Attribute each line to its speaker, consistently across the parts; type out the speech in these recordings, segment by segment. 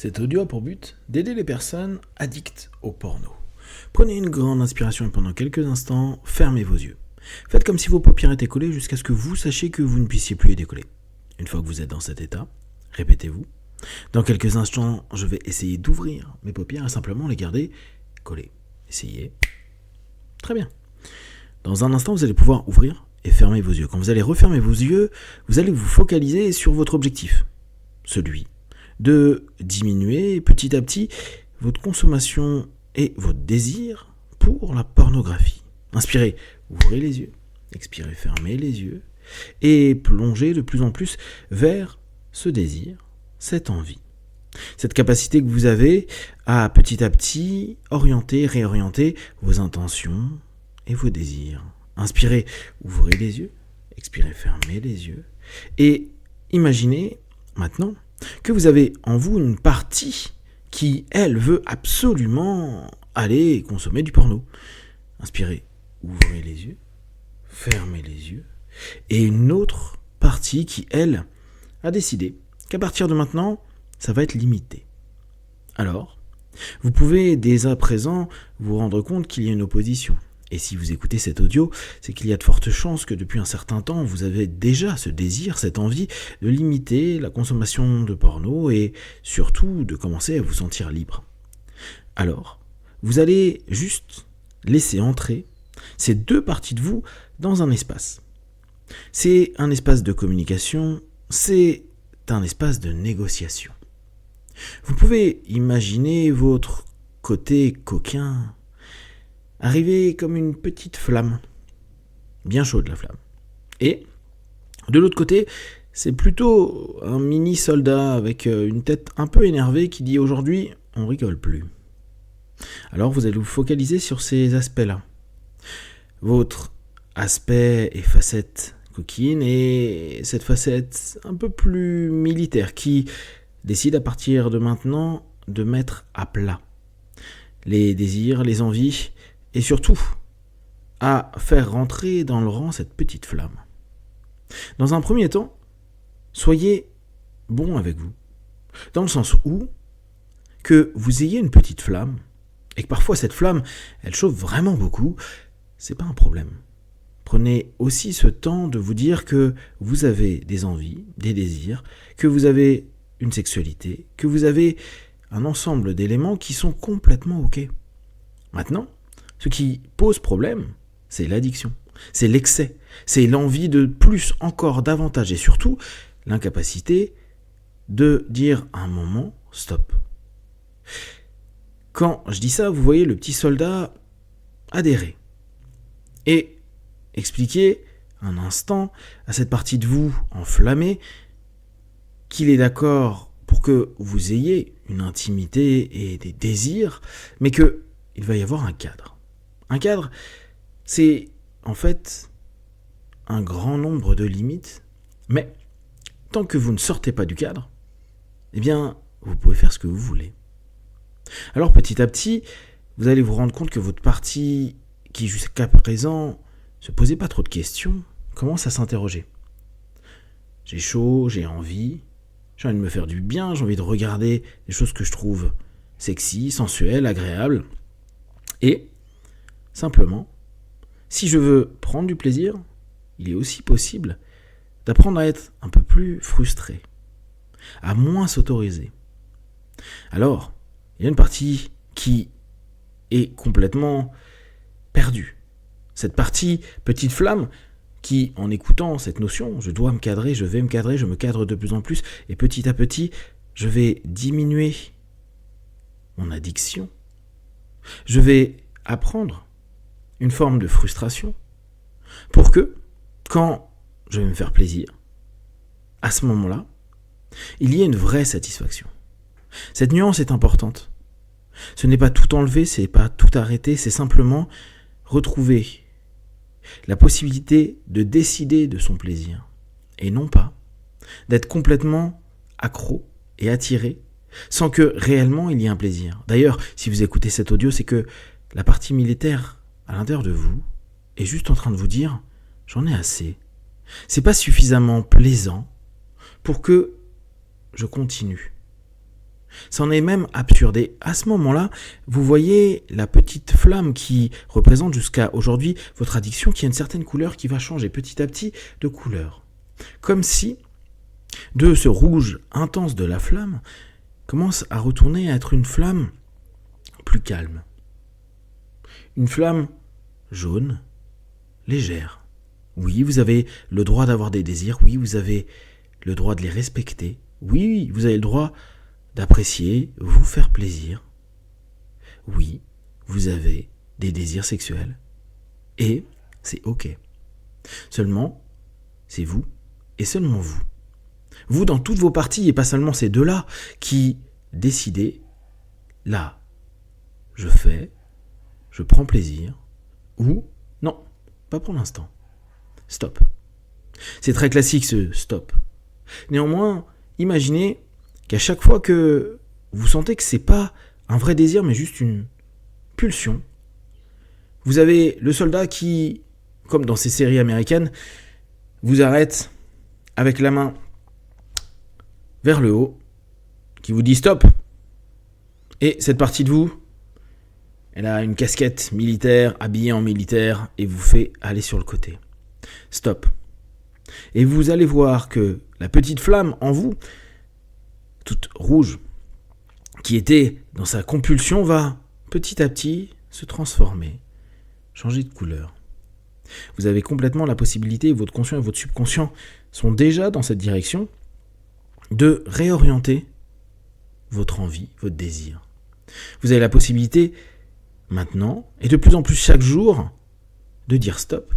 Speaker 1: Cet audio a pour but d'aider les personnes addictes au porno. Prenez une grande inspiration et pendant quelques instants, fermez vos yeux. Faites comme si vos paupières étaient collées jusqu'à ce que vous sachiez que vous ne puissiez plus les décoller. Une fois que vous êtes dans cet état, répétez-vous. Dans quelques instants, je vais essayer d'ouvrir mes paupières et simplement les garder collées. Essayez. Très bien. Dans un instant, vous allez pouvoir ouvrir et fermer vos yeux. Quand vous allez refermer vos yeux, vous allez vous focaliser sur votre objectif. Celui de diminuer petit à petit votre consommation et votre désir pour la pornographie. Inspirez, ouvrez les yeux. Expirez, fermez les yeux. Et plongez de plus en plus vers ce désir, cette envie. Cette capacité que vous avez à petit orienter, réorienter vos intentions et vos désirs. Inspirez, ouvrez les yeux. Expirez, fermez les yeux. Et imaginez maintenant que vous avez en vous une partie qui, elle, veut absolument aller consommer du porno. Inspirez, ouvrez les yeux, fermez les yeux. Et une autre partie qui, elle, a décidé qu'à partir de maintenant, ça va être limité. Alors, vous pouvez dès à présent vous rendre compte qu'il y a une opposition. Et si vous écoutez cet audio, c'est qu'il y a de fortes chances que depuis un certain temps, vous avez déjà ce désir, cette envie de limiter la consommation de porno et surtout de commencer à vous sentir libre. Alors, vous allez juste laisser entrer ces deux parties de vous dans un espace. C'est un espace de communication, c'est un espace de négociation. Vous pouvez imaginer votre côté coquin arriver comme une petite flamme, bien chaude la flamme. Et de l'autre côté, c'est plutôt un mini soldat avec une tête un peu énervée qui dit « aujourd'hui, on rigole plus ». Alors vous allez vous focaliser sur ces aspects-là. Votre aspect et facette coquine et cette facette un peu plus militaire qui décide à partir de maintenant de mettre à plat les désirs, les envies et surtout à faire rentrer dans le rang cette petite flamme. Dans un premier temps, soyez bon avec vous, dans le sens où que vous ayez une petite flamme et que parfois cette flamme, elle chauffe vraiment beaucoup, c'est pas un problème. Prenez aussi ce temps de vous dire que vous avez des envies, des désirs, que vous avez une sexualité, que vous avez un ensemble d'éléments qui sont complètement OK. Maintenant, ce qui pose problème, c'est l'addiction, c'est l'excès, c'est l'envie de plus, encore davantage et surtout l'incapacité de dire à un moment « stop ». Quand je dis ça, vous voyez le petit soldat adhérer et expliquer un instant à cette partie de vous enflammée qu'il est d'accord pour que vous ayez une intimité et des désirs, mais qu'il va y avoir un cadre. Un cadre, c'est en fait un grand nombre de limites, mais tant que vous ne sortez pas du cadre, eh bien, vous pouvez faire ce que vous voulez. Alors petit à petit, vous allez vous rendre compte que votre partie, qui jusqu'à présent se posait pas trop de questions, commence à s'interroger. J'ai chaud, j'ai envie de me faire du bien, j'ai envie de regarder des choses que je trouve sexy, sensuelles, agréables. Et, simplement, si je veux prendre du plaisir, il est aussi possible d'apprendre à être un peu plus frustré, à moins s'autoriser. Alors, il y a une partie qui est complètement perdue. Cette partie petite flamme qui, en écoutant cette notion, je dois me cadrer, je vais me cadrer, je me cadre de plus en plus, et petit à petit, je vais diminuer mon addiction. Je vais apprendre une forme de frustration pour que, quand je vais me faire plaisir, à ce moment-là, il y ait une vraie satisfaction. Cette nuance est importante. Ce n'est pas tout enlever, c'est pas tout arrêter, c'est simplement retrouver la possibilité de décider de son plaisir et non pas d'être complètement accro et attiré sans que réellement il y ait un plaisir. D'ailleurs, si vous écoutez cet audio, c'est que la partie militaire à l'intérieur de vous est juste en train de vous dire « j'en ai assez ». C'est pas suffisamment plaisant pour que je continue. C'en est même absurde. Et à ce moment-là, vous voyez la petite flamme qui représente jusqu'à aujourd'hui votre addiction, qui a une certaine couleur qui va changer petit à petit de couleur. Comme si, de ce rouge intense de la flamme, commence à retourner à être une flamme plus calme. Une flamme jaune, légère. Oui, vous avez le droit d'avoir des désirs. Oui, vous avez le droit de les respecter. Oui, vous avez le droit d'apprécier, vous faire plaisir. Oui, vous avez des désirs sexuels. Et c'est ok. Seulement, c'est vous et seulement vous. Vous dans toutes vos parties et pas seulement ces deux-là qui décidez, là, je fais, je prends plaisir, ou non, pas pour l'instant. Stop. C'est très classique ce stop. Néanmoins, imaginez qu'à chaque fois que vous sentez que c'est pas un vrai désir mais juste une pulsion, vous avez le soldat qui, comme dans ces séries américaines, vous arrête avec la main vers le haut, qui vous dit stop. Et cette partie de vous, elle a une casquette militaire, habillée en militaire, et vous fait aller sur le côté. Stop. Et vous allez voir que la petite flamme en vous, toute rouge, qui était dans sa compulsion, va petit à petit se transformer, changer de couleur. Vous avez complètement la possibilité, votre conscient et votre subconscient sont déjà dans cette direction, de réorienter votre envie, votre désir. Vous avez la possibilité maintenant, et de plus en plus chaque jour, de dire stop.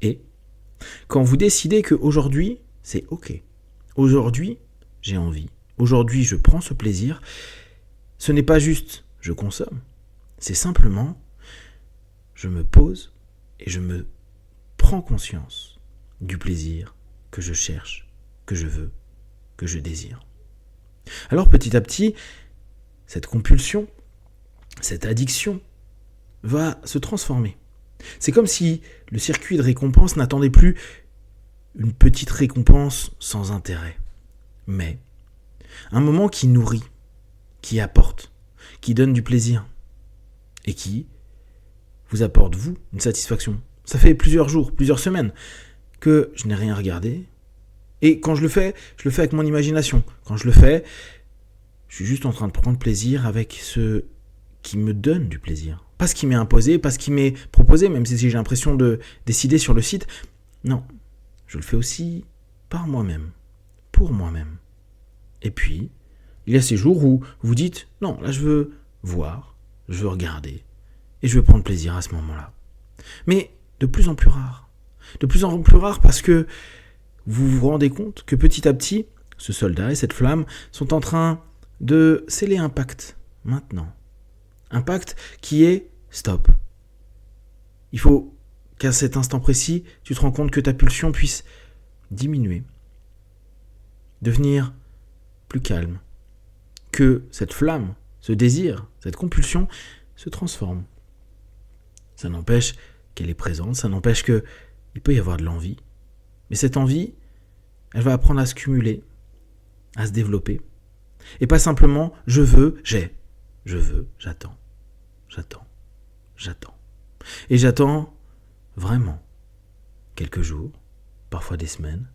Speaker 1: Et quand vous décidez qu'aujourd'hui, c'est ok. Aujourd'hui, j'ai envie. Aujourd'hui, je prends ce plaisir. Ce n'est pas juste je consomme. C'est simplement je me pose et je me prends conscience du plaisir que je cherche, que je veux, que je désire. Alors petit à petit, cette compulsion, cette addiction va se transformer. C'est comme si le circuit de récompense n'attendait plus une petite récompense sans intérêt, mais un moment qui nourrit, qui apporte, qui donne du plaisir et qui vous apporte, vous, une satisfaction. Ça fait plusieurs jours, plusieurs semaines que je n'ai rien regardé. Et quand je le fais avec mon imagination. Quand je le fais, je suis juste en train de prendre plaisir avec ce qui me donne du plaisir. Pas ce qui m'est imposé, pas ce qui m'est proposé, même si j'ai l'impression de décider sur le site. Non, je le fais aussi par moi-même, pour moi-même. Et puis, il y a ces jours où vous dites, non, là je veux voir, je veux regarder, et je veux prendre plaisir à ce moment-là. Mais de plus en plus rare. De plus en plus rare parce que vous vous rendez compte que petit à petit, ce soldat et cette flamme sont en train de sceller un pacte maintenant. Un pacte qui est stop. Il faut qu'à cet instant précis, tu te rends compte que ta pulsion puisse diminuer, devenir plus calme, que cette flamme, ce désir, cette compulsion se transforme. Ça n'empêche qu'elle est présente, ça n'empêche qu'il peut y avoir de l'envie. Mais cette envie, elle va apprendre à se cumuler, à se développer. Et pas simplement je veux, j'ai. Je veux, j'attends. Et j'attends vraiment quelques jours, parfois des semaines.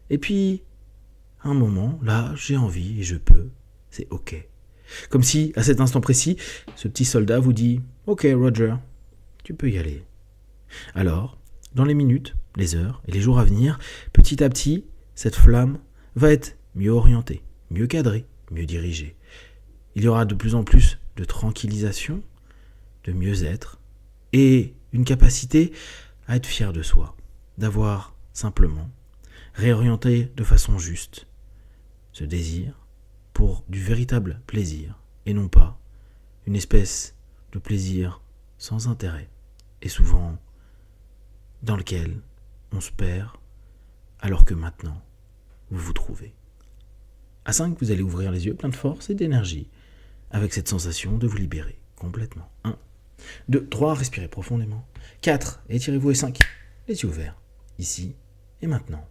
Speaker 1: Et puis, à un moment, là, j'ai envie et je peux. C'est ok. Comme si, à cet instant précis, ce petit soldat vous dit « Ok, Roger, tu peux y aller. » Alors, dans les minutes, les heures et les jours à venir, petit à petit, cette flamme va être mieux orientée, mieux cadrée, mieux dirigée. Il y aura de plus en plus de tranquillisation, de mieux-être et une capacité à être fier de soi, d'avoir simplement réorienté de façon juste ce désir pour du véritable plaisir et non pas une espèce de plaisir sans intérêt et souvent dans lequel on se perd alors que maintenant vous vous trouvez. À 5, vous allez ouvrir les yeux plein de force et d'énergie avec cette sensation de vous libérer complètement. 1, 2, 3, respirez profondément. 4, étirez-vous et 5, les yeux ouverts, ici et maintenant.